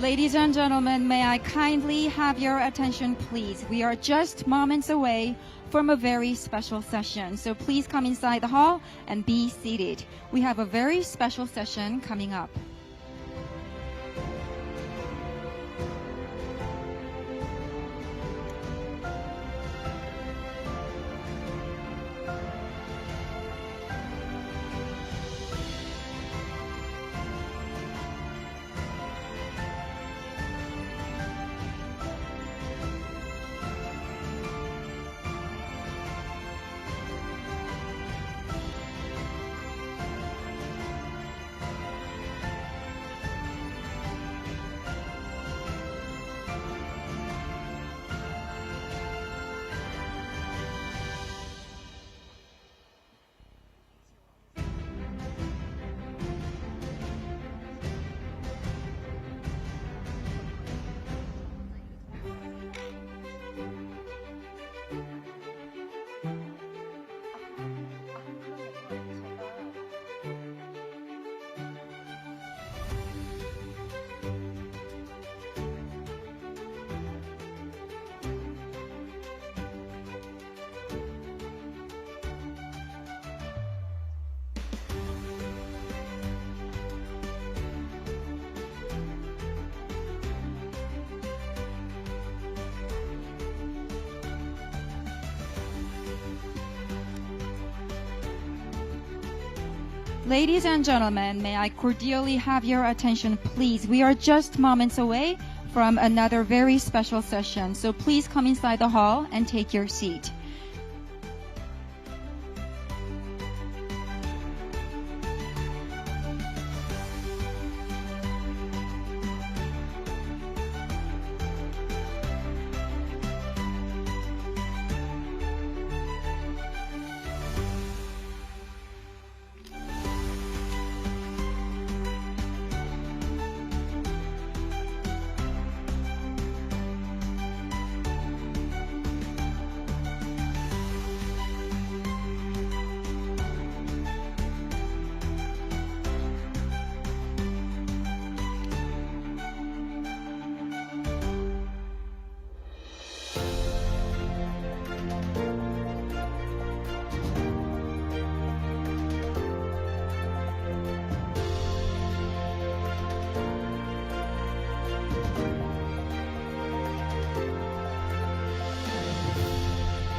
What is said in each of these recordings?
Ladies and gentlemen, may I kindly have your attention, please? We are just moments away from a very special session, so please come inside the hall and be seated. We have a very special session coming up. Ladies and gentlemen, may I cordially have your attention, please? We are just moments away from another very special session, so please come inside the hall and take your seat.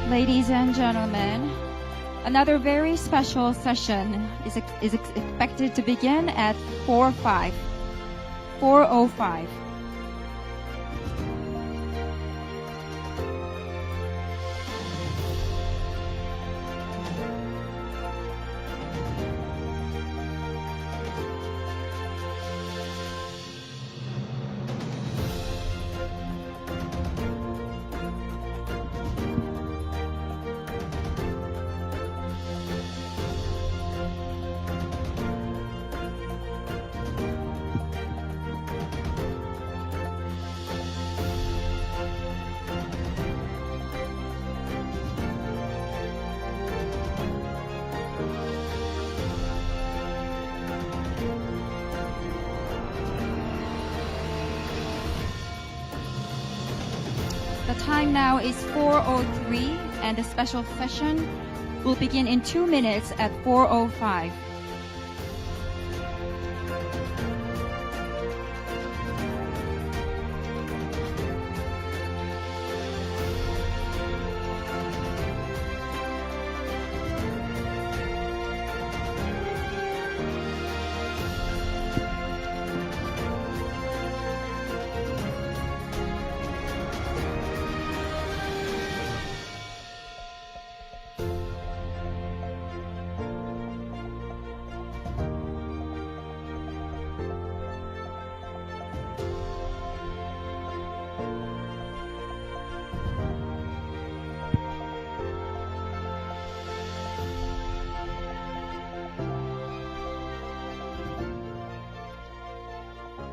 Ladies and gentlemen, another very special session is expected to begin at 4:05. The time now is 4:03, and the special session will begin in 2 minutes at 4:05.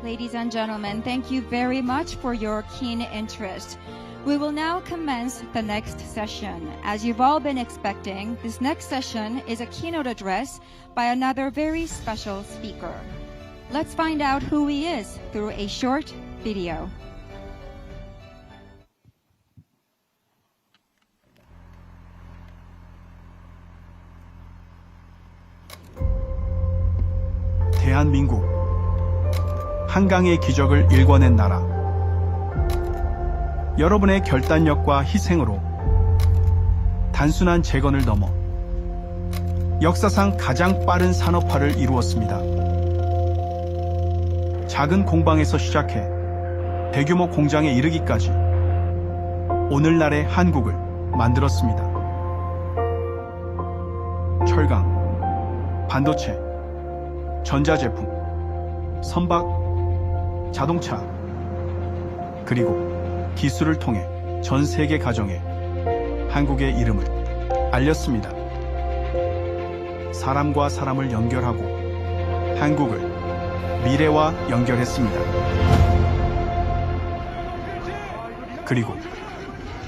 Ladies and gentlemen, thank you very much for your keen interest. We will now commence the next session. As you've all been expecting, this next session is a keynote address by another very special speaker. Let's find out who he is through a short video. 대한민국, 한강의 기적을 일궈낸 나라. 여러분의 결단력과 희생으로 단순한 재건을 넘어 역사상 가장 빠른 산업화를 이루었습니다. 작은 공방에서 시작해 대규모 공장에 이르기까지 오늘날의 한국을 만들었습니다. 철강, 반도체, 전자제품, 선박, 자동차, 그리고 기술을 통해 전 세계 가정에 한국의 이름을 알렸습니다. 사람과 사람을 연결하고 한국을 미래와 연결했습니다. 그리고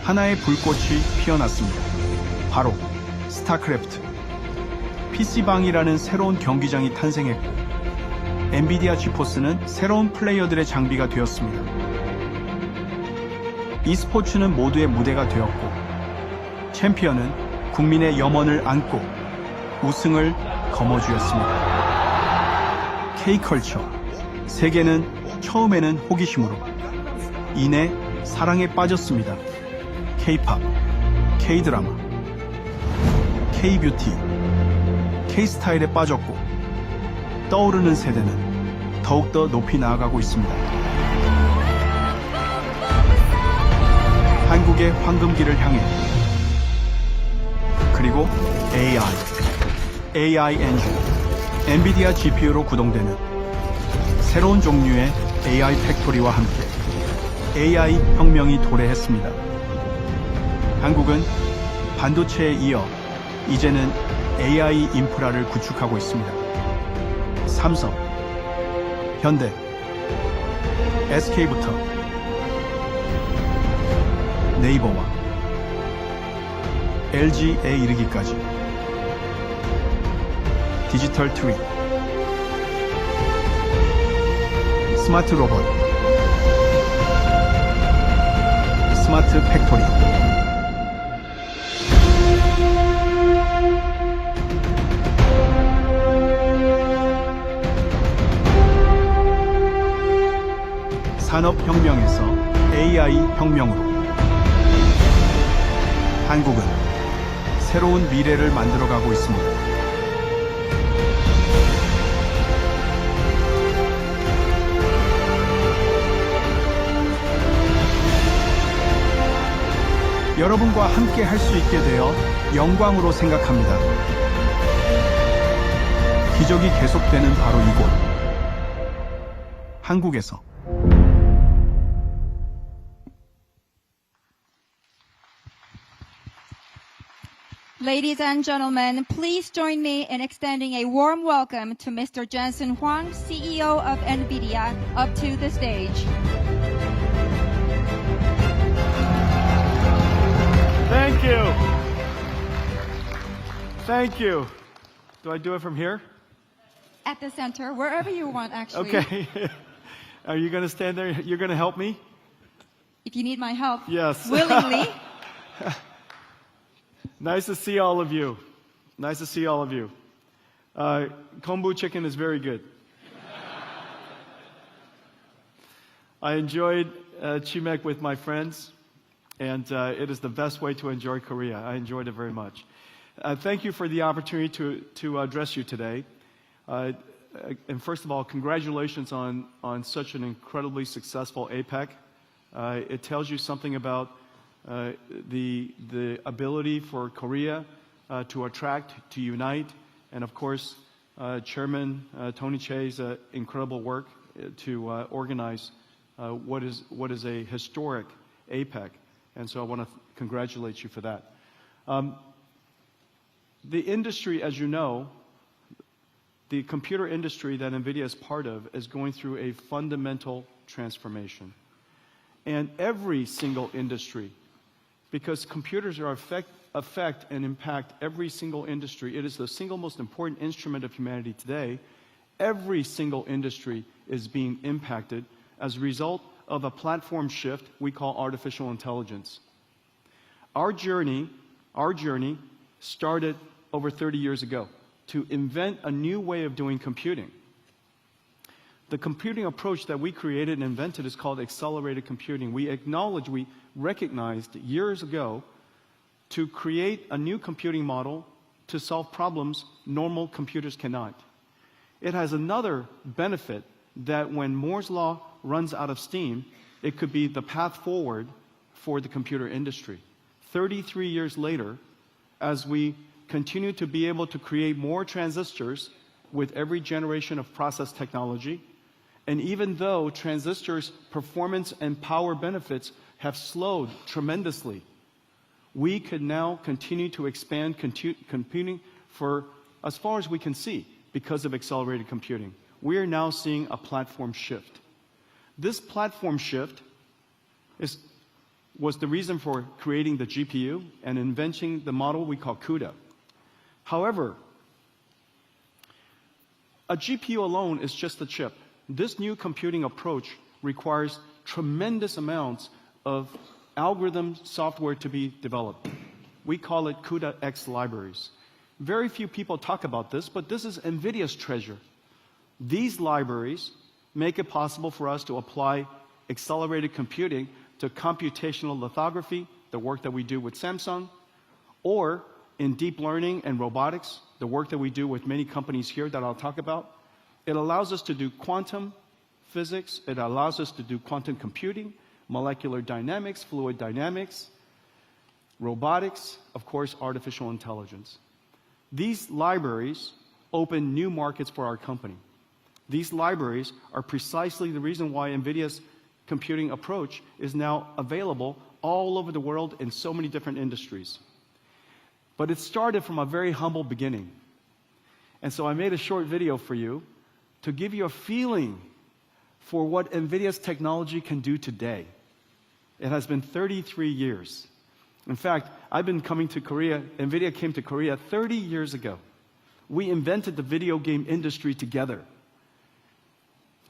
하나의 불꽃이 피어났습니다. 바로 스타크래프트. PC방이라는 새로운 경기장이 탄생했고 엔비디아 지포스는 새로운 플레이어들의 장비가 되었습니다. e스포츠는 모두의 무대가 되었고 챔피언은 국민의 염원을 안고 우승을 거머쥐었습니다. K컬처, 세계는 처음에는 호기심으로 이내 사랑에 빠졌습니다. K팝, K드라마, K뷰티, K스타일에 빠졌고 떠오르는 세대는 더욱더 높이 나아가고 있습니다. 한국의 황금기를 향해 그리고 AI 엔진, 엔비디아 GPU로 구동되는 새로운 종류의 AI 팩토리와 함께 AI 혁명이 도래했습니다. 한국은 반도체에 이어 이제는 AI 인프라를 구축하고 있습니다. 삼성, 현대, SK부터 네이버와 LG에 이르기까지 디지털 트윈, 스마트 로봇, 스마트 팩토리, 산업혁명에서 AI 혁명으로 한국은 새로운 미래를 만들어가고 있습니다. 여러분과 함께 할 수 있게 되어 영광으로 생각합니다. 기적이 계속되는 바로 이곳, 한국에서. Ladies and gentlemen, please join me in extending a warm welcome to Mr. Jensen Huang, CEO of Nvidia, up to the stage. Thank you. Thank you. Do I do it from here? At the center, wherever you want, actually. Okay. Are you going to stand there? You're going to help me? If you need my help, Yes. willingly. Nice to see all of you. Nice to see all of you. Kombu chicken is very good. I enjoyed chimek with my friends, and it is the best way to enjoy Korea. I enjoyed it very much. Thank you for the opportunity to address you today. And first of all, congratulations on such an incredibly successful APEC. It tells you something about the ability for Korea to attract, to unite, and of course, Chairman Tony Che's incredible work to organize what is a historic APEC, and so I want to congratulate you for that. The industry, as you know, the computer industry that Nvidia is part of is going through a fundamental transformation. And every single industry, because computers are affect and impact every single industry. It is the single most important instrument of humanity today. Every single industry is being impacted as a result of a platform shift we call artificial intelligence. Our journey started over 30 years ago to invent a new way of doing computing. The computing approach that we created and invented is called accelerated computing. We recognized years ago to create a new computing model to solve problems normal computers cannot. It has another benefit that when Moore's law runs out of steam, it could be the path forward for the computer industry. 33 years later, as we continue to be able to create more transistors with every generation of process technology, and even though transistors' performance and power benefits have slowed tremendously, we could now continue to expand computing for as far as we can see because of accelerated computing. We are now seeing a platform shift. This platform shift was the reason for creating the GPU and inventing the model we call CUDA. However, a GPU alone is just a chip. This new computing approach requires tremendous amounts of algorithm software to be developed. We call it CUDA-X libraries. Very few people talk about this, but this is Nvidia's treasure. These libraries make it possible for us to apply accelerated computing to computational lithography, the work that we do with Samsung, or in deep learning and robotics, the work that we do with many companies here that I'll talk about. It allows us to do quantum physics, it allows us to do quantum computing, molecular dynamics, fluid dynamics, robotics, of course, artificial intelligence. These libraries open new markets for our company. These libraries are precisely the reason why NVIDIA's computing approach is now available all over the world in so many different industries. But it started from a very humble beginning. And so I made a short video for you to give you a feeling for what NVIDIA's technology can do today. It has been 33 years. In fact, I've been coming to Korea. NVIDIA came to Korea 30 years ago. We invented the video game industry together.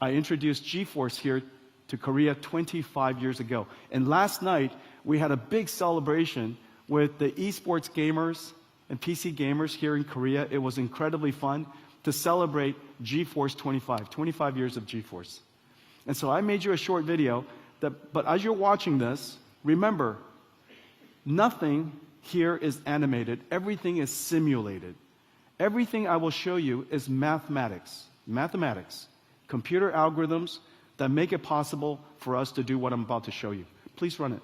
I introduced GeForce here to Korea 25 years ago. And last night, we had a big celebration with the esports gamers and PC gamers here in Korea. It was incredibly fun to celebrate GeForce 25 years of GeForce. And so I made you a short video, but as you're watching this, remember, nothing here is animated. Everything is simulated. Everything I will show you is mathematics, computer algorithms that make it possible for us to do what I'm about to show you. Please run it.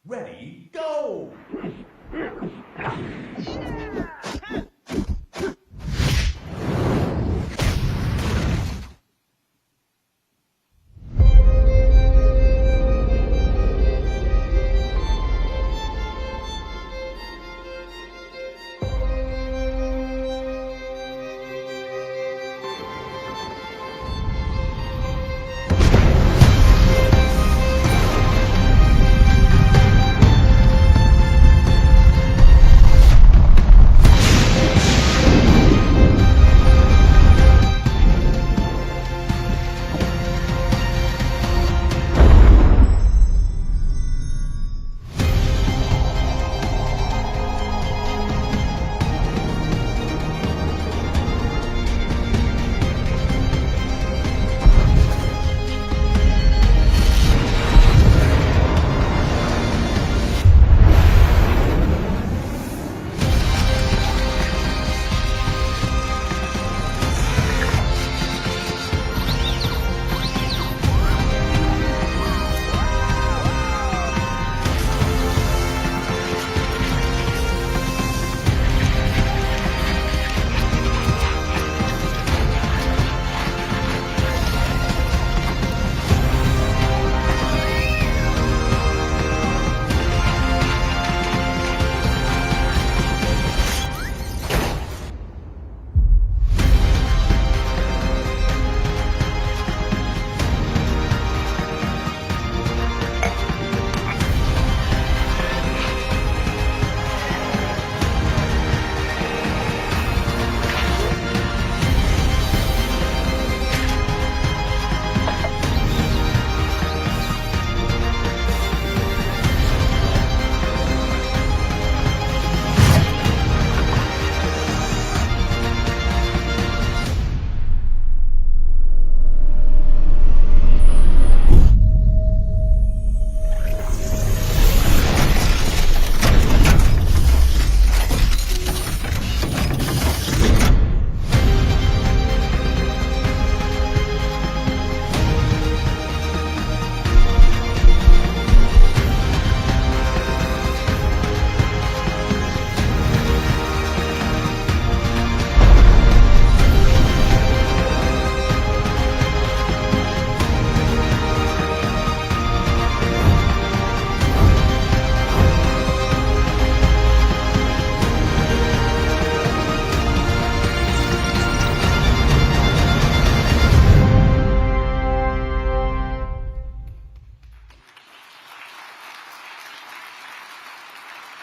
Ready, go!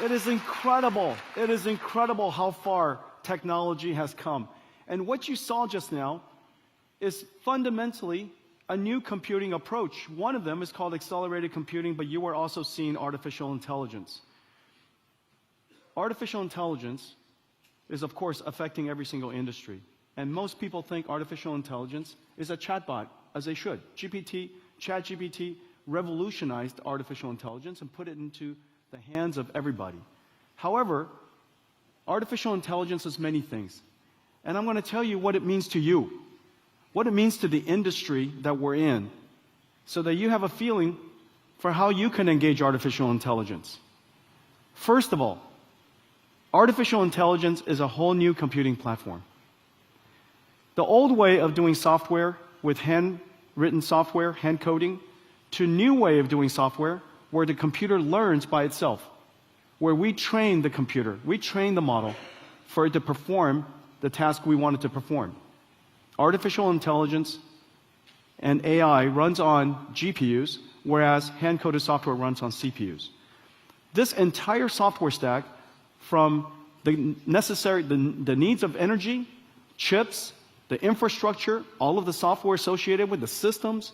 It is incredible. It is incredible how far technology has come. And what you saw just now is fundamentally a new computing approach. One of them is called accelerated computing, but you are also seeing artificial intelligence. Artificial intelligence is, of course, affecting every single industry. And most people think artificial intelligence is a chatbot, as they should. ChatGPT revolutionized artificial intelligence and put it into the hands of everybody. However, artificial intelligence is many things. And I'm going to tell you what it means to you, what it means to the industry that we're in, so that you have a feeling for how you can engage artificial intelligence. First of all, artificial intelligence is a whole new computing platform. The old way of doing software with handwritten software, hand coding, to a new way of doing software where the computer learns by itself, where we train the computer, we train the model for it to perform the task we want it to perform. Artificial intelligence and AI runs on GPUs, whereas hand-coded software runs on CPUs. This entire software stack, from the needs of energy, chips, the infrastructure, all of the software associated with the systems,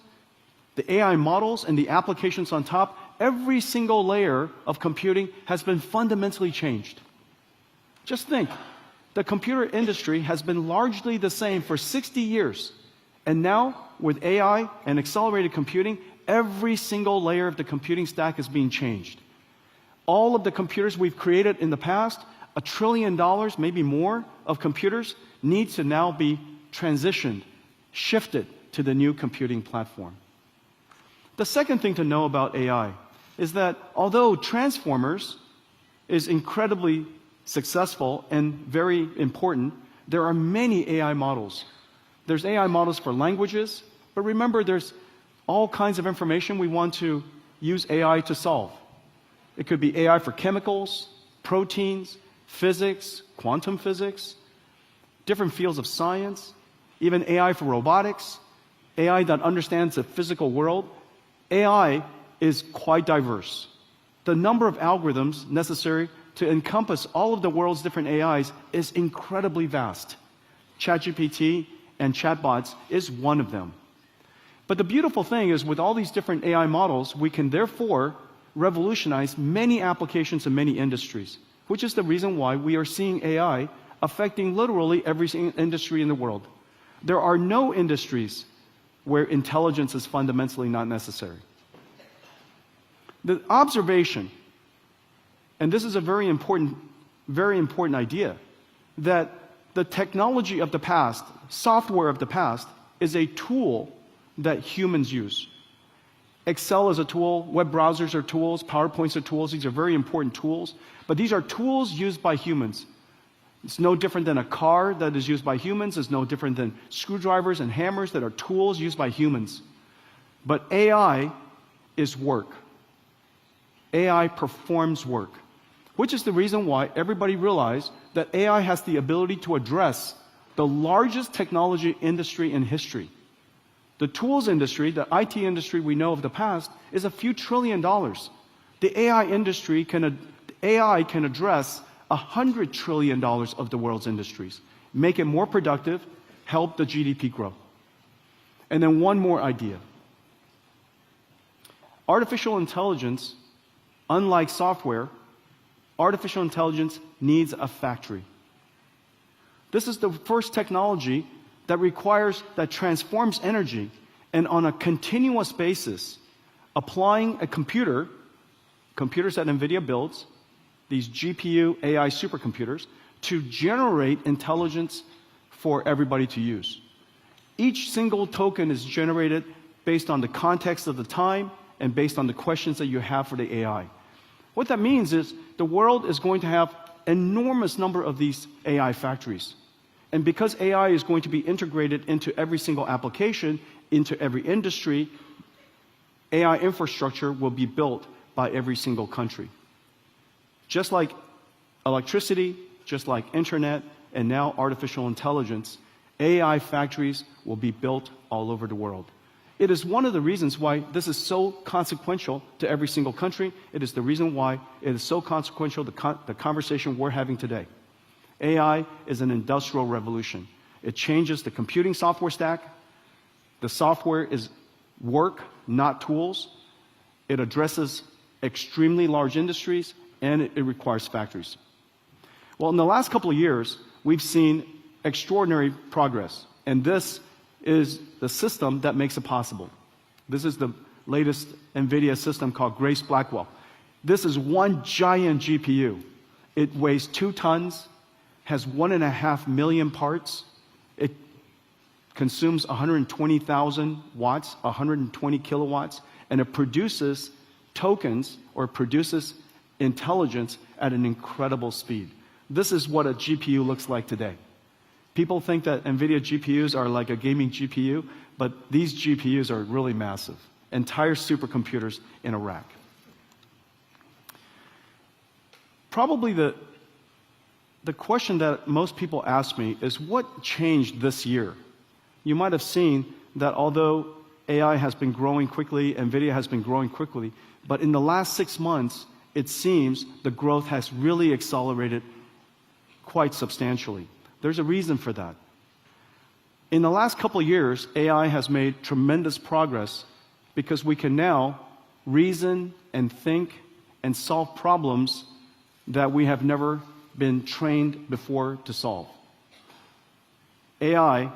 the AI models, and the applications on top, every single layer of computing has been fundamentally changed. Just think, the computer industry has been largely the same for 60 years. And now, with AI and accelerated computing, every single layer of the computing stack is being changed. All of the computers we've created in the past, $1 trillion, maybe more, of computers need to now be transitioned, shifted to the new computing platform. The second thing to know about AI is that although Transformers is incredibly successful and very important, there are many AI models. There's AI models for languages, but remember there's all kinds of information we want to use AI to solve. It could be AI for chemicals, proteins, physics, quantum physics, different fields of science, even AI for robotics, AI that understands the physical world. AI is quite diverse. The number of algorithms necessary to encompass all of the world's different AIs is incredibly vast. ChatGPT and chatbots is one of them. But the beautiful thing is, with all these different AI models, we can therefore revolutionize many applications in many industries, which is the reason why we are seeing AI affecting literally every single industry in the world. There are no industries where intelligence is fundamentally not necessary. The observation, and this is a very important idea, that the technology of the past, software of the past, is a tool that humans use. Excel is a tool, web browsers are tools, PowerPoints are tools. These are very important tools, but these are tools used by humans. It's no different than a car that is used by humans. It's no different than screwdrivers and hammers that are tools used by humans. But AI is work. AI performs work, which is the reason why everybody realized that AI has the ability to address the largest technology industry in history. The tools industry, the IT industry we know of the past, is a few $1 trillion. The AI industry AI can address $100 trillion of the world's industries, make it more productive, help the GDP grow. And then one more idea. Artificial intelligence, unlike software, artificial intelligence needs a factory. This is the first technology that transforms energy, and on a continuous basis, applying a computers that Nvidia builds, these GPU AI supercomputers, to generate intelligence for everybody to use. Each single token is generated based on the context of the time and based on the questions that you have for the AI. What that means is the world is going to have an enormous number of these AI factories. And because AI is going to be integrated into every single application, into every industry, AI infrastructure will be built by every single country. Just like electricity, just like internet, and now artificial intelligence, AI factories will be built all over the world. It is one of the reasons why this is so consequential to every single country. It is the reason why it is so consequential to the conversation we're having today. AI is an industrial revolution. It changes the computing software stack. The software is work, not tools. It addresses extremely large industries, and it requires factories. Well, in the last couple of years, we've seen extraordinary progress, and this is the system that makes it possible. This is the latest Nvidia system called Grace Blackwell. This is one giant GPU. It weighs 2 tons, has 1.5 million parts. It consumes 120,000 watts, 120 kilowatts, and it produces tokens or produces intelligence at an incredible speed. This is what a GPU looks like today. People think that Nvidia GPUs are like a gaming GPU, but these GPUs are really massive. Entire supercomputers in a rack. Probably the question that most people ask me is, what changed this year? You might have seen that although AI has been growing quickly, Nvidia has been growing quickly, but in the last 6 months, it seems the growth has really accelerated quite substantially. There's a reason for that. In the last couple of years, AI has made tremendous progress because we can now reason and think and solve problems that we have never been trained before to solve. AI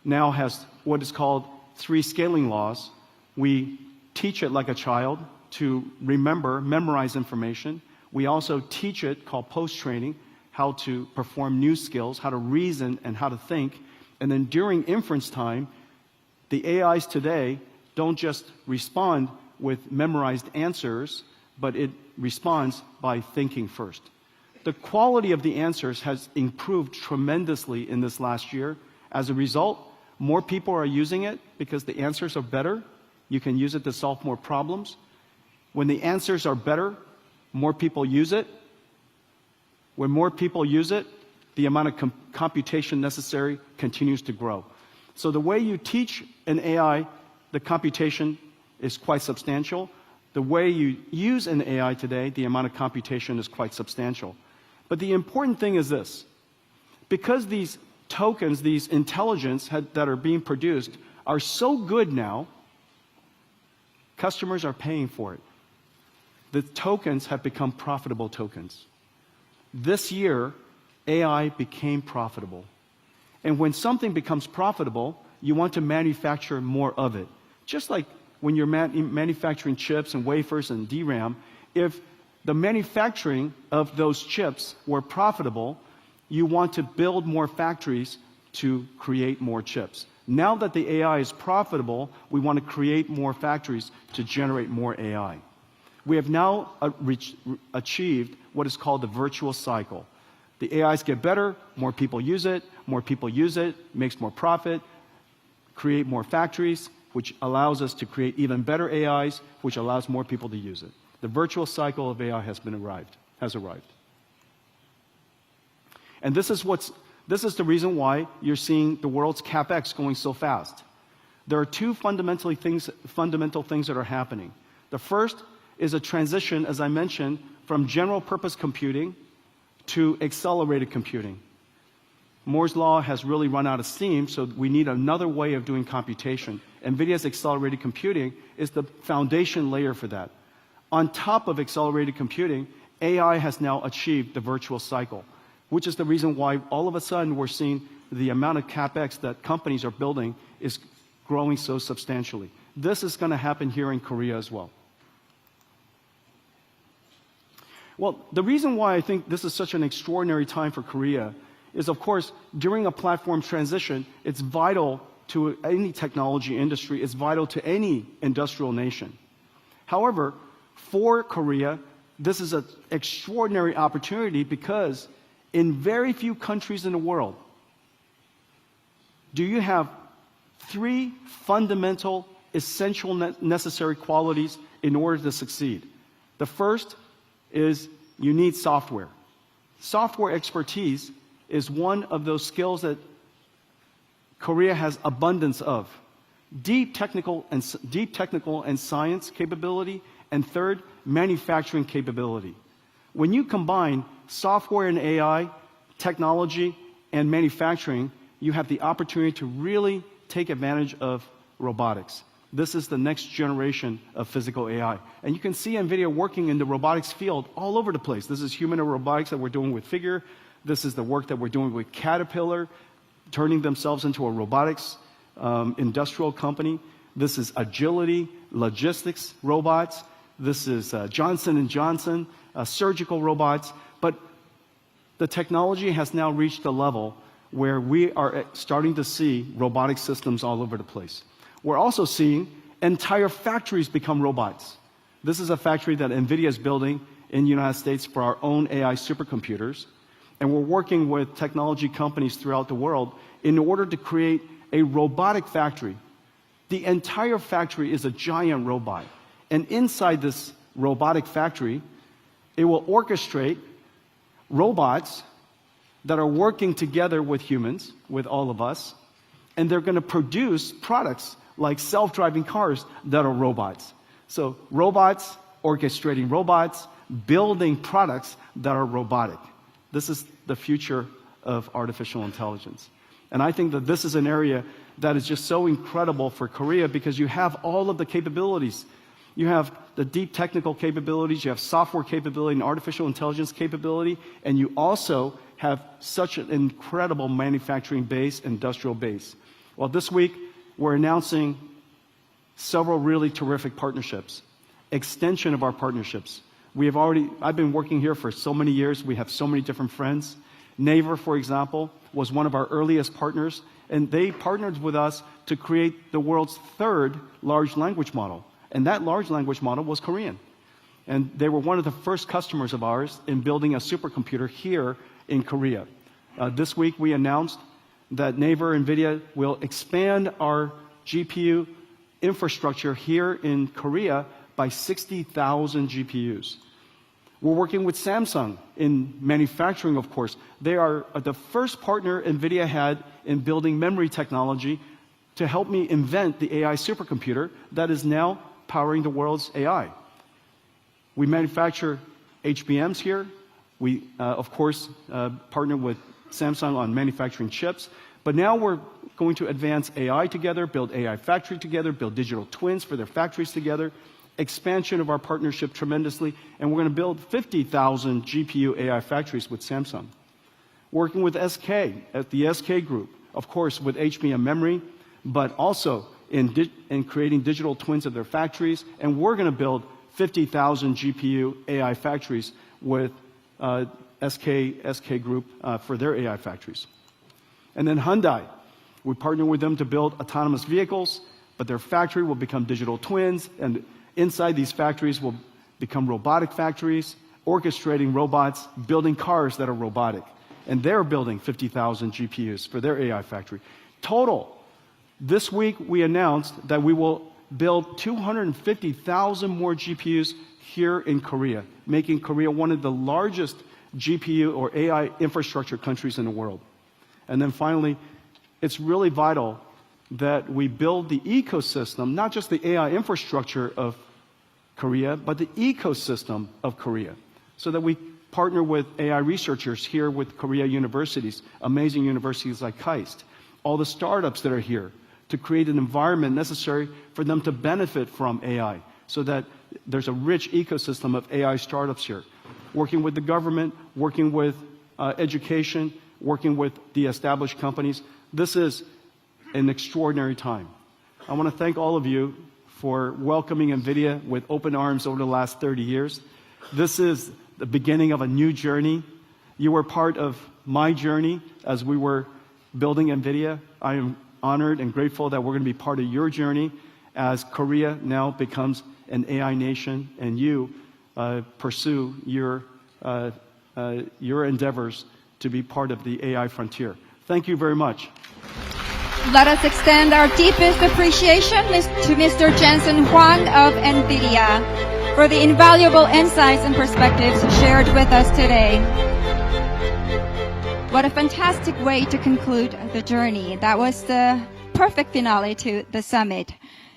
now has what is called 3 scaling laws. We teach it like a child to memorize information. We also teach it, called post-training, how to perform new skills, how to reason and how to think. And then during inference time, the AIs today don't just respond with memorized answers, but it responds by thinking first. The quality of the answers has improved tremendously in this last year. As a result, more people are using it because the answers are better. You can use it to solve more problems. When the answers are better, more people use it. When more people use it, the amount of computation necessary continues to grow. So the way you teach an AI, the computation is quite substantial. The way you use an AI today, the amount of computation is quite substantial. But the important thing is this. Because these tokens, these intelligence that are being produced are so good now, customers are paying for it. The tokens have become profitable tokens. This year, AI became profitable. And when something becomes profitable, you want to manufacture more of it. Just like when you're manufacturing chips and wafers and DRAM, if the manufacturing of those chips were profitable, you want to build more factories to create more chips. Now that the AI is profitable, we want to create more factories to generate more AI. We have now achieved what is called the virtuous cycle. The AIs get better, more people use it, makes more profit, create more factories, which allows us to create even better AIs, which allows more people to use it. The virtual cycle of AI has arrived. And this is the reason why you're seeing the world's CapEx going so fast. There are 2 fundamental things that are happening. The first is a transition, as I mentioned, from general purpose computing to accelerated computing. Moore's law has really run out of steam, so we need another way of doing computation. NVIDIA's accelerated computing is the foundation layer for that. On top of accelerated computing, AI has now achieved the virtuous cycle, which is the reason why all of a sudden we're seeing the amount of CapEx that companies are building is growing so substantially. This is going to happen here in Korea as well. Well, the reason why I think this is such an extraordinary time for Korea is, of course, during a platform transition, it's vital to any technology industry, it's vital to any industrial nation. However, for Korea, this is an extraordinary opportunity because in very few countries in the world do you have 3 fundamental, essential, necessary qualities in order to succeed. The first is you need software. Software expertise is one of those skills that Korea has abundance of. deep technical and science capability, and third, manufacturing capability. When you combine software and AI, technology, and manufacturing, you have the opportunity to really take advantage of robotics. This is the next generation of physical AI. And you can see NVIDIA working in the robotics field all over the place. This is humanoid robotics that we're doing with Figure. This is the work that we're doing with Caterpillar, turning themselves into a robotics industrial company. This is agility, logistics robots. This is Johnson & Johnson, surgical robots. But the technology has now reached a level where we are starting to see robotic systems all over the place. We're also seeing entire factories become robots. This is a factory that NVIDIA is building in the United States for our own AI supercomputers. And we're working with technology companies throughout the world in order to create a robotic factory. The entire factory is a giant robot. And inside this robotic factory, it will orchestrate robots that are working together with humans, with all of us, and they're going to produce products like self-driving cars that are robots. So robots orchestrating robots, building products that are robotic. This is the future of artificial intelligence. And I think that this is an area that is just so incredible for Korea because you have all of the capabilities. You have the deep technical capabilities, you have software capability and artificial intelligence capability, and you also have such an incredible manufacturing base, industrial base. Well, this week, we're announcing several really terrific partnerships, extension of our partnerships. I've been working here for so many years. We have so many different friends. Naver, for example, was one of our earliest partners, and they partnered with us to create the world's third large language model. And that large language model was Korean. And they were one of the first customers of ours in building a supercomputer here in Korea. This week, we announced that Naver NVIDIA will expand our GPU infrastructure here in Korea by 60,000 GPUs. We're working with Samsung in manufacturing, of course. They are the first partner NVIDIA had in building memory technology to help me invent the AI supercomputer that is now powering the world's AI. We manufacture HBMs here. We, of course, partner with Samsung on manufacturing chips. But now we're going to advance AI together, build AI factory together, build digital twins for their factories together, expansion of our partnership tremendously, and we're going to build 50,000 GPU AI factories with Samsung. Working with SK, at the SK Group, of course, with HBM memory, but also in creating digital twins of their factories, and we're going to build 50,000 GPU AI factories with SK Group for their AI factories. And then Hyundai, we partner with them to build autonomous vehicles, but their factory will become digital twins, and inside these factories will become robotic factories, orchestrating robots, building cars that are robotic. And they're building 50,000 GPUs for their AI factory. Total, this week we announced that we will build 250,000 more GPUs here in Korea, making Korea one of the largest GPU or AI infrastructure countries in the world. And then finally, it's really vital that we build the ecosystem, not just the AI infrastructure of Korea, but the ecosystem of Korea, so that we partner with AI researchers here with Korea universities, amazing universities like KEYNOTES, all the startups that are here, to create an environment necessary for them to benefit from AI, so that there's a rich ecosystem of AI startups here. Working with the government, working with education, working with the established companies. This is an extraordinary time. I want to thank all of you for welcoming NVIDIA with open arms over the last 30 years. This is the beginning of a new journey. You were part of my journey as we were building NVIDIA. I am honored and grateful that we're going to be part of your journey as Korea now becomes an AI nation and you pursue your endeavors to be part of the AI frontier. Thank you very much. Let us extend our deepest appreciation to Mr. Jensen Huang of NVIDIA for the invaluable insights and perspectives shared with us today. What a fantastic way to conclude the journey. That was the perfect finale to the summit.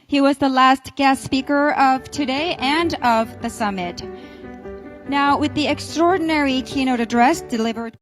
He was the last guest speaker of today and of the summit. Now, with the extraordinary keynote address delivered